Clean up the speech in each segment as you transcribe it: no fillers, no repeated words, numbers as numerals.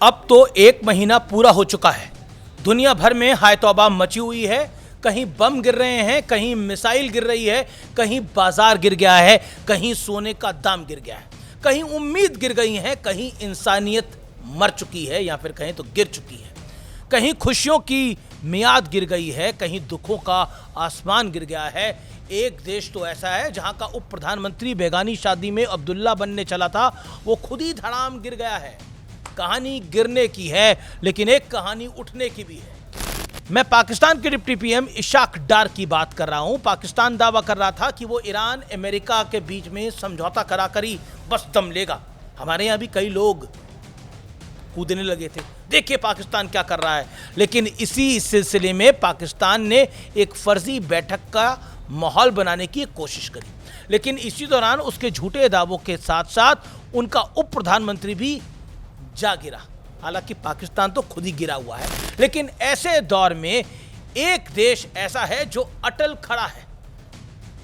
अब तो एक महीना पूरा हो चुका है। दुनिया भर में हाय तौबा मची हुई है। कहीं बम गिर रहे हैं, कहीं मिसाइल गिर रही है, कहीं बाजार गिर गया है, कहीं सोने का दाम गिर गया है, कहीं उम्मीद गिर गई है, कहीं इंसानियत मर चुकी है या फिर कहीं तो गिर चुकी है। कहीं खुशियों की मियाद गिर गई है, कहीं दुखों का आसमान गिर गया है। एक देश तो ऐसा है जहां का उप प्रधानमंत्री बेगानी शादी में अब्दुल्ला बनने चला था, वो खुद ही धड़ाम गिर गया है। कहानी गिरने की है, लेकिन एक कहानी उठने की भी है। मैं पाकिस्तान के डिप्टी पीएम इशाक डार की बात कर रहा हूं। पाकिस्तान दावा कर रहा था कि वो ईरान अमेरिका के बीच में समझौता कराकर ही बस दम लेगा। हमारे यहां भी कई लोग कूदने लगे थे, देखिए पाकिस्तान क्या कर रहा है। लेकिन इसी सिलसिले में पाकिस्तान ने एक फर्जी बैठक का माहौल बनाने की कोशिश करी, लेकिन इसी दौरान उसके झूठे दावों के साथ साथ उनका उप प्रधानमंत्री भी जा गिरा। हालांकि पाकिस्तान तो खुद ही गिरा हुआ है, लेकिन ऐसे दौर में एक देश ऐसा है जो अटल खड़ा है।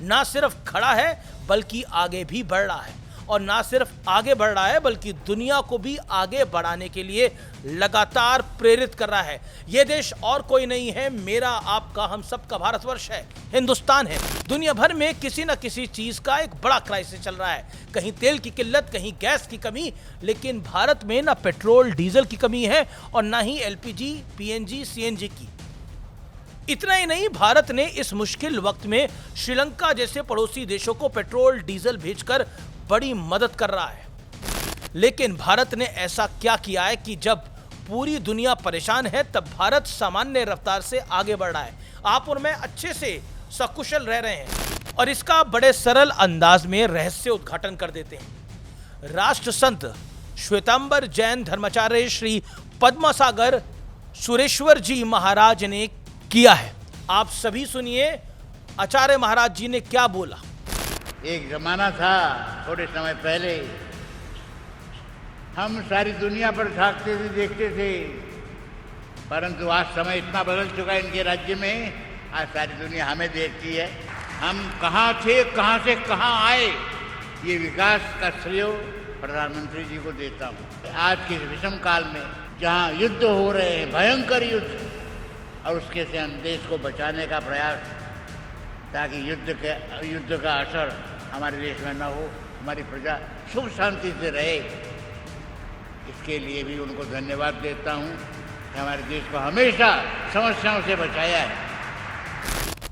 ना सिर्फ खड़ा है बल्कि आगे भी बढ़ रहा है, और ना सिर्फ आगे बढ़ रहा है बल्कि दुनिया को भी आगे बढ़ाने के लिए लगातार प्रेरित कर रहा है। यह देश और कोई नहीं है, मेरा आपका हम सबका भारतवर्ष है, हिंदुस्तान है। दुनिया भर में किसी न किसी चीज का एक बड़ा क्राइसिस चल रहा है। कहीं तेल की किल्लत, कहीं गैस की कमी, लेकिन भारत में ना पेट्रोल डीजल की कमी है और ना ही एलपीजी, पीएनजी, सीएनजी की। इतना ही नहीं, भारत ने इस मुश्किल वक्त में श्रीलंका जैसे पड़ोसी देशों को पेट्रोल डीजल भेजकर बड़ी मदद कर रहा है। लेकिन भारत ने ऐसा क्या किया है कि जब पूरी दुनिया परेशान है तब भारत सामान्य रफ्तार से आगे बढ़ रहा है। आप और मैं अच्छे से सकुशल रह रहे हैं, और इसका बड़े सरल अंदाज में रहस्य उद्घाटन कर देते हैं। राष्ट्र संत श्वेतांबर जैन धर्माचार्य श्री पद्मसागर सुरेश्वर जी महाराज ने किया है। आप सभी सुनिए आचार्य महाराज जी ने क्या बोला। एक जमाना था, थोड़े समय पहले हम सारी दुनिया पर झांकते थे, देखते थे, परंतु आज समय इतना बदल चुका है इनके राज्य में, आज सारी दुनिया हमें देखती है। हम कहाँ थे, कहाँ से कहाँ आए, ये विकास का श्रेय प्रधानमंत्री जी को देता हूँ। आज के विषम काल में जहाँ युद्ध हो रहे हैं, भयंकर युद्ध, और उसके से हम देश को बचाने का प्रयास, ताकि युद्ध का असर हमारे देश में न हो, हमारी प्रजा सुख शांति से रहे, इसके लिए भी उनको धन्यवाद देता हूँ कि हमारे देश को हमेशा समस्याओं से बचाया है।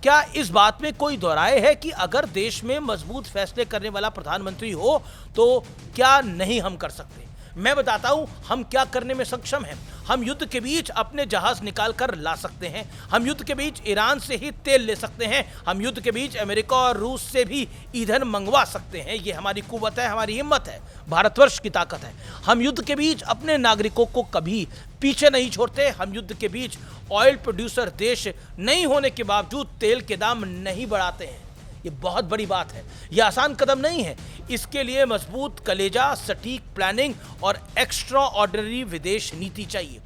क्या इस बात में कोई दोहराए है कि अगर देश में मजबूत फैसले करने वाला प्रधानमंत्री हो तो क्या नहीं हम कर सकते? मैं बताता हूं हम क्या करने में सक्षम हैं। हम युद्ध के बीच अपने जहाज निकाल कर ला सकते हैं। हम युद्ध के बीच ईरान से ही तेल ले सकते हैं। हम युद्ध के बीच अमेरिका और रूस से भी ईंधन मंगवा सकते हैं। ये हमारी कुव्वत है, हमारी हिम्मत है, भारतवर्ष की ताकत है। हम युद्ध के बीच अपने नागरिकों को कभी पीछे नहीं छोड़ते। हम युद्ध के बीच ऑयल प्रोड्यूसर देश नहीं होने के बावजूद तेल के दाम नहीं बढ़ाते हैं। ये बहुत बड़ी बात है, ये आसान कदम नहीं है। इसके लिए मजबूत कलेजा, सटीक प्लानिंग और एक्स्ट्रा ऑर्डिनरी विदेश नीति चाहिए।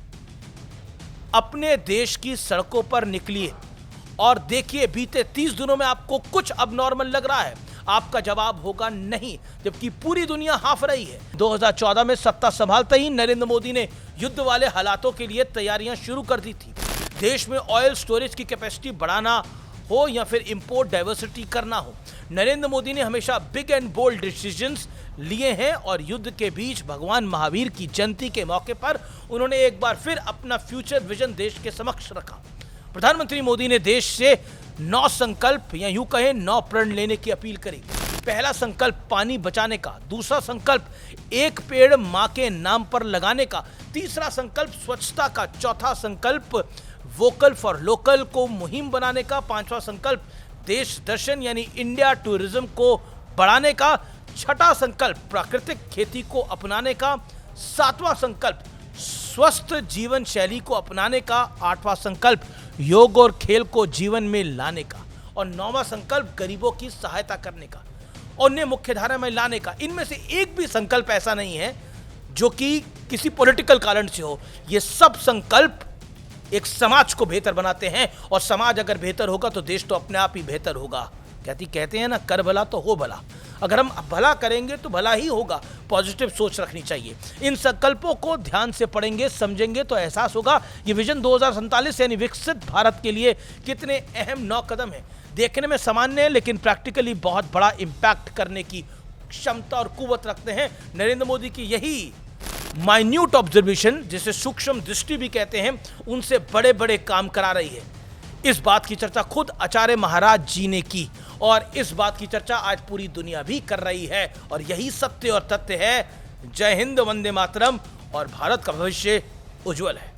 अपने देश की सड़कों पर निकलिए और देखिए बीते 30 दिनों में आपको कुछ अबनॉर्मल लग रहा है? आपका जवाब होगा नहीं, जबकि पूरी दुनिया हाफ रही है। 2014 में सत्ता संभालते ही नरेंद्र मोदी ने युद्ध वाले हालातों के लिए तैयारियां शुरू कर दी थी। देश में ऑयल स्टोरेज की कैपेसिटी बढ़ाना हो या फिर इंपोर्ट डाइवर्सिटी करना हो, नरेंद्र मोदी ने हमेशा बिग एंड बोल्ड डिसीजंस लिए हैं। और युद्ध के बीच भगवान महावीर की जयंती के मौके पर उन्होंने एक बार फिर अपना फ्यूचर विजन देश के समक्ष रखा। प्रधानमंत्री मोदी ने देश से 9 संकल्प या यूं कहें 9 प्रण लेने की अपील करी। पहला संकल्प पानी बचाने का, दूसरा संकल्प एक पेड़ मां के नाम पर लगाने का, तीसरा संकल्प स्वच्छता का, चौथा संकल्प वोकल फॉर लोकल को मुहिम बनाने का, पांचवा संकल्प देश दर्शन यानी इंडिया टूरिज्म को बढ़ाने का, छठा संकल्प प्राकृतिक खेती को अपनाने का, सातवां संकल्प स्वस्थ जीवन शैली को अपनाने का, आठवां संकल्प योग और खेल को जीवन में लाने का, और नौवां संकल्प गरीबों की सहायता करने का और उन्हें मुख्यधारा में लाने का। इनमें से एक भी संकल्प ऐसा नहीं है जो कि किसी पॉलिटिकल कारण से हो। ये सब संकल्प एक समाज को बेहतर बनाते हैं, और समाज अगर बेहतर होगा तो देश तो अपने आप ही बेहतर होगा। कहते हैं ना, कर भला तो हो भला। अगर हम भला करेंगे तो भला ही होगा, पॉजिटिव सोच रखनी चाहिए। इन संकल्पों को ध्यान से पढ़ेंगे, समझेंगे तो एहसास होगा ये विजन 2047 यानी विकसित भारत के लिए कितने अहम 9 कदम हैं। देखने में सामान्य है लेकिन प्रैक्टिकली बहुत बड़ा इंपैक्ट करने की क्षमता और कुव्वत रखते हैं। नरेंद्र मोदी की यही माइन्यूट ऑब्जर्वेशन, जिसे सूक्ष्म दृष्टि भी कहते हैं, उनसे बड़े बड़े काम करा रही है। इस बात की चर्चा खुद आचार्य महाराज जी ने की और इस बात की चर्चा आज पूरी दुनिया भी कर रही है और यही सत्य और तथ्य है। जय हिंद, वंदे मातरम और भारत का भविष्य उज्जवल है।